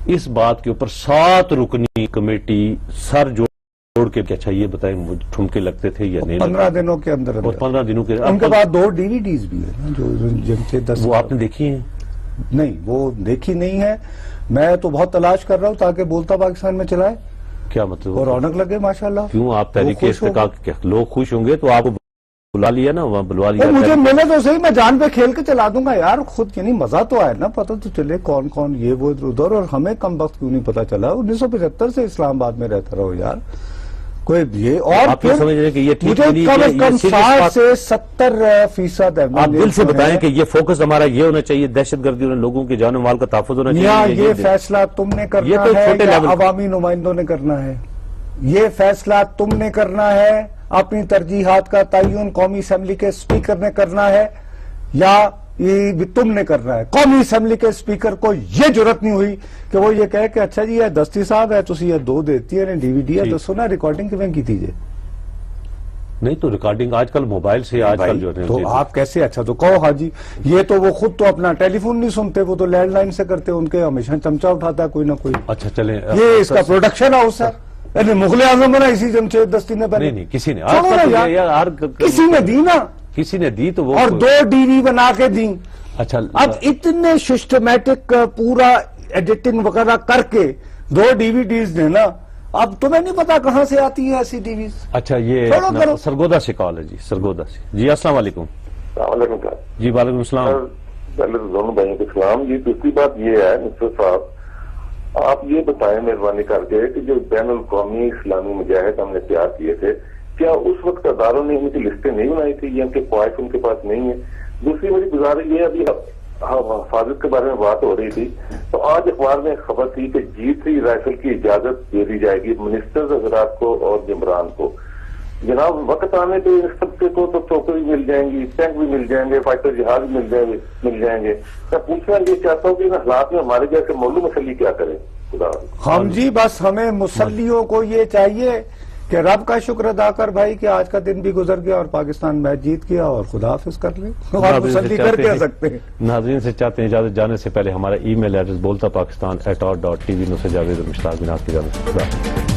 اس بات کے اوپر 7 رکنی کمیٹی سر جوڑ کے اچھا یہ بتائیں وہ ٹھمکے لگتے تھے یا نہیں. 15 دنوں کے اندر 15 دنوں کے ان کے بعد 2 DVDs بھی ہیں جو جن سے 10 وہ آپ نے دیکھی ہیں؟ نہیں وہ دیکھی نہیں ہے. میں تو بہت تلاش کر رہا ہوں تاکہ بولتا پاکستان میں چلائے. کیا مطلب؟ اور رونق لگے ماشاءاللہ. کیوں آپ تحریک استحقاق لوگ خوش ہوں گے تو آپ بلا لیا نا، وہاں بلوا لیا. مجھے ملے تو صحیح، میں جان پہ کھیل کے چلا دوں گا یار خود. یعنی مزہ تو آئے نا، پتہ تو چلے کون کون یہ وہ ادھر. اور ہمیں کم وقت کیوں نہیں پتا چلا؟ 1975 سے اسلام آباد میں رہتا رہو یار. کوئی یہ اور آپ یہ سمجھ رہے کہ یہ ٹھیک نہیں، کم از کم 60 سے 70% ہے. آپ دل سے بتائیں کہ یہ فوکس ہمارا یہ ہونا چاہیے، دہشت گردی اور لوگوں کی جان و مال کا تحفظ ہونا چاہیے. یہ فیصلہ تم نے کرنا ہے یا عوامی نمائندوں نے کرنا ہے؟ یہ فیصلہ تم نے کرنا ہے، اپنی ترجیحات کا تعین قومی اسمبلی کے اسپیکر نے کرنا ہے، یا یہ بھی تم نے کرنا ہے. قومی اسمبلی کے اسپیکر کو یہ جرت نہیں ہوئی کہ وہ یہ کہے کہ اچھا جی یہ دستی صاحب ہے تسی یہ 2 دیتی ہے ڈی وی ڈی ہے دسو نا ریکارڈنگ کیویں کی تھی جی. نہیں تو ریکارڈنگ آج کل موبائل سے آج کل جو ہے تو آپ کیسے اچھا تو کہو حاجی یہ تو وہ خود تو اپنا ٹیلی فون نہیں سنتے وہ تو لینڈ لائن سے کرتے ان کے ہمیشہ چمچہ اٹھاتا ہے کوئی نہ کوئی. اچھا چلیں یہ اس کا پروڈکشن ہاؤس ہے. یعنی مغل اعظم بنا اسی چمچے دستی نے بنے نہیں کسی نے کسی نے دی نا کسی نے دی تو وہ اور 2 ڈی وی بنا کے دی. اچھا اب اتنے سسٹمیٹک پورا ایڈیٹنگ وغیرہ کر کے 2 ڈی وی ڈیز دینا اب تمہیں نہیں پتا کہاں سے آتی ہے ایسی ٹی ویز. اچھا یہ سرگودا سے کال ہے جی سرگودا سے. جی السلام علیکم. جی وعلیکم السلام. پہلے تو دونوں بھائیوں کو سلام. جی دوسری بات یہ ہے نصرت صاحب آپ یہ بتائیں مہربانی کر کے کہ جو بین الاقوامی اسلامی مجاہد ہم نے تیار کیے تھے کیا اس وقت اداروں نے ان کی لسٹیں نہیں بنائی تھی یا ان کے پوائنٹ ان کے پاس نہیں ہے. دوسری میری گزارش یہ ابھی حفاظت کے بارے میں بات ہو رہی تھی تو آج اخبار میں خبر تھی کہ G3 رائفل کی اجازت دے دی جائے گی منسٹر حضرات کو اور جمران کو. جناب وقت آنے پہ ان سب کو تو توپیں بھی مل جائیں گی ٹینک بھی مل جائیں گے فائٹر جہاز بھی مل جائیں گے. میں پوچھنا یہ چاہتا ہوں کہ ان حالات میں ہمارے جیسے مولو مسلی کیا کریں. ہم جی بس ہمیں مسلیوں کو یہ چاہیے کہ رب کا شکر ادا کر بھائی کہ آج کا دن بھی گزر گیا اور پاکستان میچ جیت گیا اور خدا حافظ کر لیں. مسلی کر کے سکتے ہیں. ناظرین سے چاہتے ہیں اجازت جانے سے پہلے ہمارا ای میل ایڈریس بولتا پاکستان @.tv سے جاوید اور مشتاق بن کی جانب سے.